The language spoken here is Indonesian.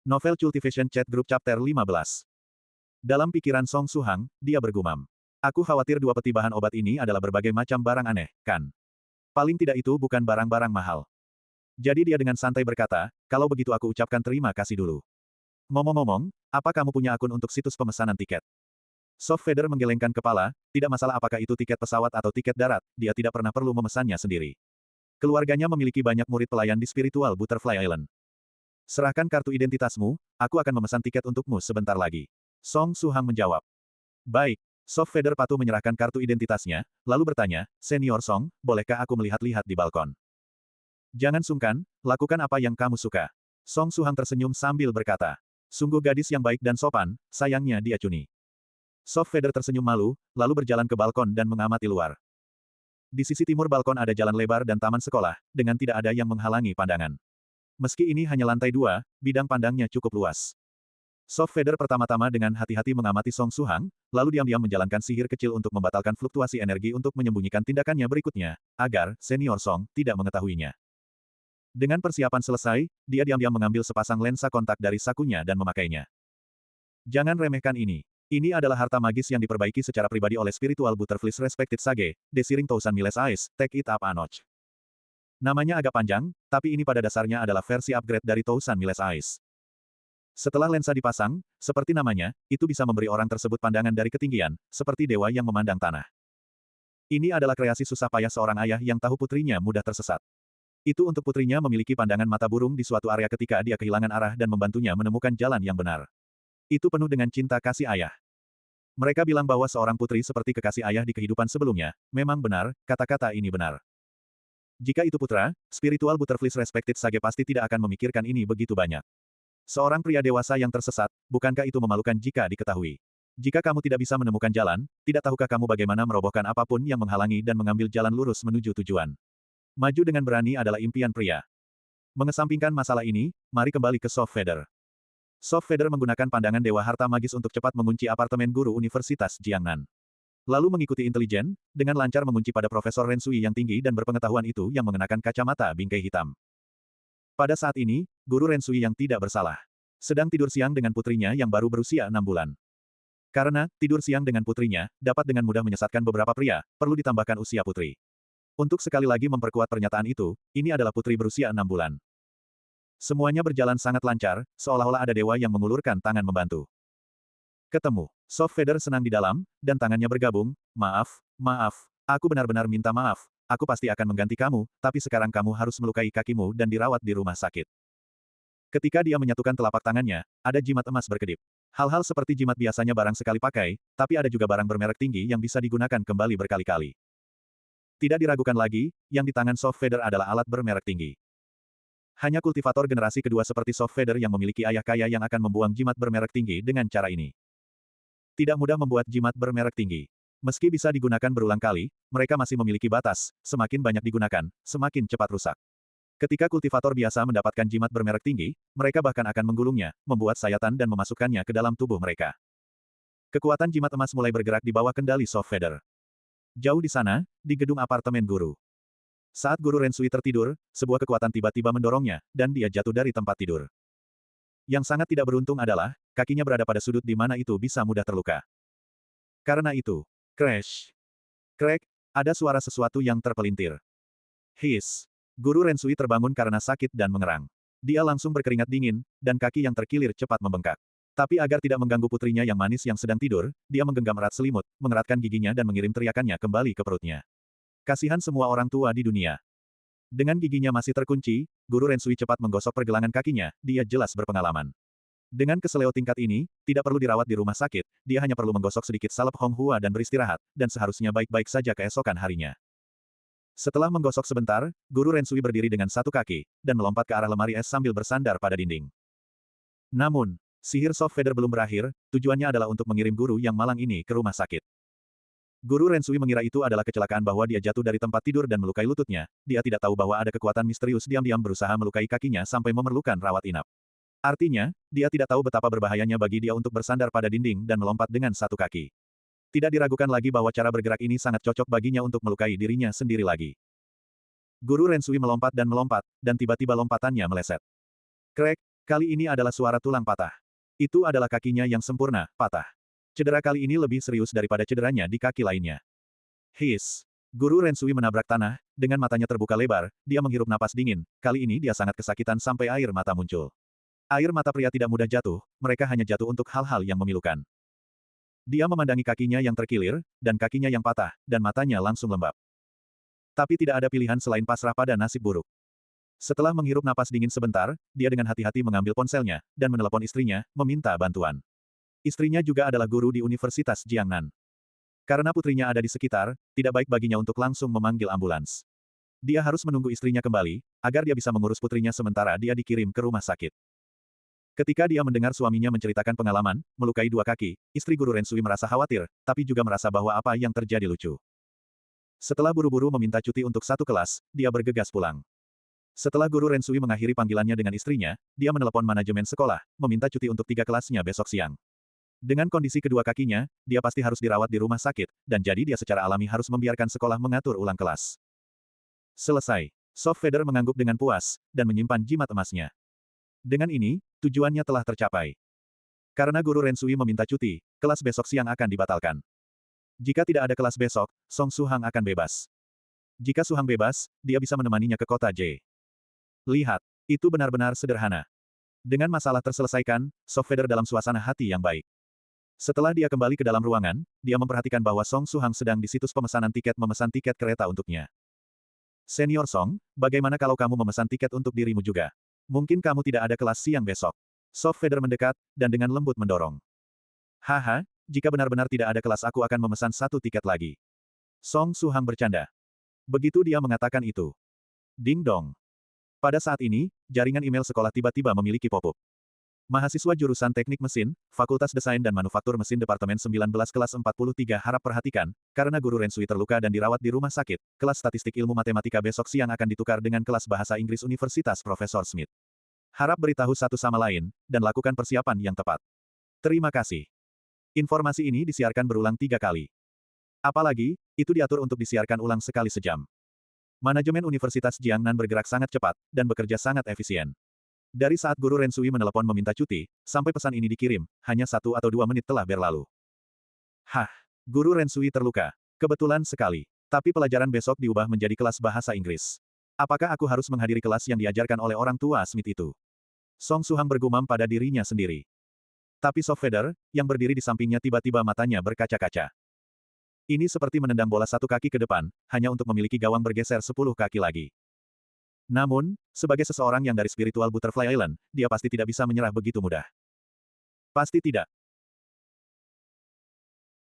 Novel Cultivation Chat Group Chapter 15. Dalam pikiran Song Suhang, dia bergumam. Aku khawatir dua peti bahan obat ini adalah berbagai macam barang aneh, kan? Paling tidak itu bukan barang-barang mahal. Jadi dia dengan santai berkata, kalau begitu aku ucapkan terima kasih dulu. Ngomong-ngomong, apa kamu punya akun untuk situs pemesanan tiket? Soft Feather menggelengkan kepala, tidak masalah apakah itu tiket pesawat atau tiket darat, dia tidak pernah perlu memesannya sendiri. Keluarganya memiliki banyak murid pelayan di Spiritual Butterfly Island. Serahkan kartu identitasmu, aku akan memesan tiket untukmu sebentar lagi. Song Suhang menjawab. Baik. Soft Feather patuh menyerahkan kartu identitasnya, lalu bertanya, Senior Song, bolehkah aku melihat-lihat di balkon? Jangan sungkan, lakukan apa yang kamu suka. Song Suhang tersenyum sambil berkata. Sungguh gadis yang baik dan sopan, sayangnya dia cuni. Soft Feather tersenyum malu, lalu berjalan ke balkon dan mengamati luar. Di sisi timur balkon ada jalan lebar dan taman sekolah, dengan tidak ada yang menghalangi pandangan. Meski ini hanya lantai 2, bidang pandangnya cukup luas. Soft Feather pertama-tama dengan hati-hati mengamati Song Suhang, lalu diam-diam menjalankan sihir kecil untuk membatalkan fluktuasi energi untuk menyembunyikan tindakannya berikutnya, agar Senior Song tidak mengetahuinya. Dengan persiapan selesai, dia diam-diam mengambil sepasang lensa kontak dari sakunya dan memakainya. Jangan remehkan ini. Ini adalah harta magis yang diperbaiki secara pribadi oleh Spiritual Butterflies Respected Sage, Desiring Thousand Miles Eyes, Take It Up a Notch. Namanya agak panjang, tapi ini pada dasarnya adalah versi upgrade dari Thousand Miles Eyes. Setelah lensa dipasang, seperti namanya, itu bisa memberi orang tersebut pandangan dari ketinggian, seperti dewa yang memandang tanah. Ini adalah kreasi susah payah seorang ayah yang tahu putrinya mudah tersesat. Itu untuk putrinya memiliki pandangan mata burung di suatu area ketika dia kehilangan arah dan membantunya menemukan jalan yang benar. Itu penuh dengan cinta kasih ayah. Mereka bilang bahwa seorang putri seperti kekasih ayah di kehidupan sebelumnya, memang benar, kata-kata ini benar. Jika itu putra, Spiritual Butterflies Respected Sage pasti tidak akan memikirkan ini begitu banyak. Seorang pria dewasa yang tersesat, bukankah itu memalukan jika diketahui? Jika kamu tidak bisa menemukan jalan, tidak tahukah kamu bagaimana merobohkan apapun yang menghalangi dan mengambil jalan lurus menuju tujuan? Maju dengan berani adalah impian pria. Mengesampingkan masalah ini, mari kembali ke Soft Feather. Soft Feather menggunakan pandangan Dewa Harta Magis untuk cepat mengunci apartemen guru Universitas Jiangnan. Lalu mengikuti intelijen, dengan lancar mengunci pada Profesor Ren Sui yang tinggi dan berpengetahuan itu yang mengenakan kacamata bingkai hitam. Pada saat ini, Guru Ren Sui yang tidak bersalah sedang tidur siang dengan putrinya yang baru berusia 6 bulan. Karena, tidur siang dengan putrinya, dapat dengan mudah menyesatkan beberapa pria, perlu ditambahkan usia putri. Untuk sekali lagi memperkuat pernyataan itu, ini adalah putri berusia 6 bulan. Semuanya berjalan sangat lancar, seolah-olah ada dewa yang mengulurkan tangan membantu. Ketemu. Soft Feather senang di dalam, dan tangannya bergabung, maaf, aku benar-benar minta maaf. Aku pasti akan mengganti kamu, tapi sekarang kamu harus melukai kakimu dan dirawat di rumah sakit. Ketika dia menyatukan telapak tangannya, ada jimat emas berkedip. Hal-hal seperti jimat biasanya barang sekali pakai, tapi ada juga barang bermerek tinggi yang bisa digunakan kembali berkali-kali. Tidak diragukan lagi, yang di tangan Soft Feather adalah alat bermerek tinggi. Hanya kultivator generasi kedua seperti Soft Feather yang memiliki ayah kaya yang akan membuang jimat bermerek tinggi dengan cara ini. Tidak mudah membuat jimat bermerek tinggi. Meski bisa digunakan berulang kali, mereka masih memiliki batas, semakin banyak digunakan, semakin cepat rusak. Ketika kultivator biasa mendapatkan jimat bermerek tinggi, mereka bahkan akan menggulungnya, membuat sayatan dan memasukkannya ke dalam tubuh mereka. Kekuatan jimat emas mulai bergerak di bawah kendali Soft Feather. Jauh di sana, di gedung apartemen guru. Saat Guru Ren Sui tertidur, sebuah kekuatan tiba-tiba mendorongnya, dan dia jatuh dari tempat tidur. Yang sangat tidak beruntung adalah, kakinya berada pada sudut di mana itu bisa mudah terluka. Karena itu, crash. Crack, ada suara sesuatu yang terpelintir. Hiss. Guru Ren Sui terbangun karena sakit dan mengerang. Dia langsung berkeringat dingin, dan kaki yang terkilir cepat membengkak. Tapi agar tidak mengganggu putrinya yang manis yang sedang tidur, dia menggenggam erat selimut, mengeratkan giginya dan mengirim teriakannya kembali ke perutnya. Kasihan semua orang tua di dunia. Dengan giginya masih terkunci, Guru Ren Sui cepat menggosok pergelangan kakinya, dia jelas berpengalaman. Dengan keseleo tingkat ini, tidak perlu dirawat di rumah sakit, dia hanya perlu menggosok sedikit salep Hong Hua dan beristirahat, dan seharusnya baik-baik saja keesokan harinya. Setelah menggosok sebentar, Guru Ren Sui berdiri dengan satu kaki, dan melompat ke arah lemari es sambil bersandar pada dinding. Namun, sihir Soft Feather belum berakhir, tujuannya adalah untuk mengirim guru yang malang ini ke rumah sakit. Guru Ren Sui mengira itu adalah kecelakaan bahwa dia jatuh dari tempat tidur dan melukai lututnya, dia tidak tahu bahwa ada kekuatan misterius diam-diam berusaha melukai kakinya sampai memerlukan rawat inap. Artinya, dia tidak tahu betapa berbahayanya bagi dia untuk bersandar pada dinding dan melompat dengan satu kaki. Tidak diragukan lagi bahwa cara bergerak ini sangat cocok baginya untuk melukai dirinya sendiri lagi. Guru Ren Sui melompat, dan tiba-tiba lompatannya meleset. Krek, Kali ini adalah suara tulang patah. Itu adalah kakinya yang sempurna, patah. Cedera kali ini lebih serius daripada cederanya di kaki lainnya. His. Guru Rensui menabrak tanah, dengan matanya terbuka lebar, dia menghirup napas dingin, kali ini dia sangat kesakitan sampai air mata muncul. Air mata pria tidak mudah jatuh, mereka hanya jatuh untuk hal-hal yang memilukan. Dia memandangi kakinya yang terkilir, dan kakinya yang patah, dan matanya langsung lembab. Tapi tidak ada pilihan selain pasrah pada nasib buruk. Setelah menghirup napas dingin sebentar, dia dengan hati-hati mengambil ponselnya, dan menelepon istrinya, meminta bantuan. Istrinya juga adalah guru di Universitas Jiangnan. Karena putrinya ada di sekitar, tidak baik baginya untuk langsung memanggil ambulans. Dia harus menunggu istrinya kembali, agar dia bisa mengurus putrinya sementara dia dikirim ke rumah sakit. Ketika dia mendengar suaminya menceritakan pengalaman, melukai dua kaki, istri guru Rensui merasa khawatir, tapi juga merasa bahwa apa yang terjadi lucu. Setelah buru-buru meminta cuti untuk satu kelas, dia bergegas pulang. Setelah guru Rensui mengakhiri panggilannya dengan istrinya, dia menelepon manajemen sekolah, meminta cuti untuk 3 kelasnya besok siang. Dengan kondisi kedua kakinya, dia pasti harus dirawat di rumah sakit, dan jadi dia secara alami harus membiarkan sekolah mengatur ulang kelas. Selesai. Soft Feather mengangguk dengan puas, dan menyimpan jimat emasnya. Dengan ini, tujuannya telah tercapai. Karena guru Rensui meminta cuti, kelas besok siang akan dibatalkan. Jika tidak ada kelas besok, Song Suhang akan bebas. Jika Suhang bebas, dia bisa menemaninya ke kota J. Lihat, itu benar-benar sederhana. Dengan masalah terselesaikan, Soft Feather dalam suasana hati yang baik. Setelah dia kembali ke dalam ruangan, dia memperhatikan bahwa Song Suhang sedang di situs pemesanan tiket memesan tiket kereta untuknya. Senior Song, bagaimana kalau kamu memesan tiket untuk dirimu juga? Mungkin kamu tidak ada kelas siang besok. Soft Feather mendekat, dan dengan lembut mendorong. Haha, jika benar-benar tidak ada kelas aku akan memesan 1 tiket lagi. Song Suhang bercanda. Begitu dia mengatakan itu. Ding dong. Pada saat ini, jaringan email sekolah tiba-tiba memiliki pop-up. Mahasiswa jurusan Teknik Mesin, Fakultas Desain dan Manufaktur Mesin Departemen 19 kelas 43 harap perhatikan, karena guru Rensui terluka dan dirawat di rumah sakit, kelas statistik ilmu matematika besok siang akan ditukar dengan kelas bahasa Inggris Universitas Profesor Smith. Harap beritahu satu sama lain, dan lakukan persiapan yang tepat. Terima kasih. Informasi ini disiarkan berulang 3 kali. Apalagi, itu diatur untuk disiarkan ulang sekali sejam. Manajemen Universitas Jiangnan bergerak sangat cepat, dan bekerja sangat efisien. Dari saat guru Rensui menelepon meminta cuti, sampai pesan ini dikirim, hanya 1 atau 2 menit telah berlalu. Hah, guru Rensui terluka. Kebetulan sekali. Tapi pelajaran besok diubah menjadi kelas bahasa Inggris. Apakah aku harus menghadiri kelas yang diajarkan oleh orang tua Smith itu? Song Suhang bergumam pada dirinya sendiri. Tapi Soft Feather, yang berdiri di sampingnya tiba-tiba matanya berkaca-kaca. Ini seperti menendang bola 1 kaki ke depan, hanya untuk memiliki gawang bergeser 10 kaki lagi. Namun, sebagai seseorang yang dari spiritual Butterfly Island, dia pasti tidak bisa menyerah begitu mudah. Pasti tidak.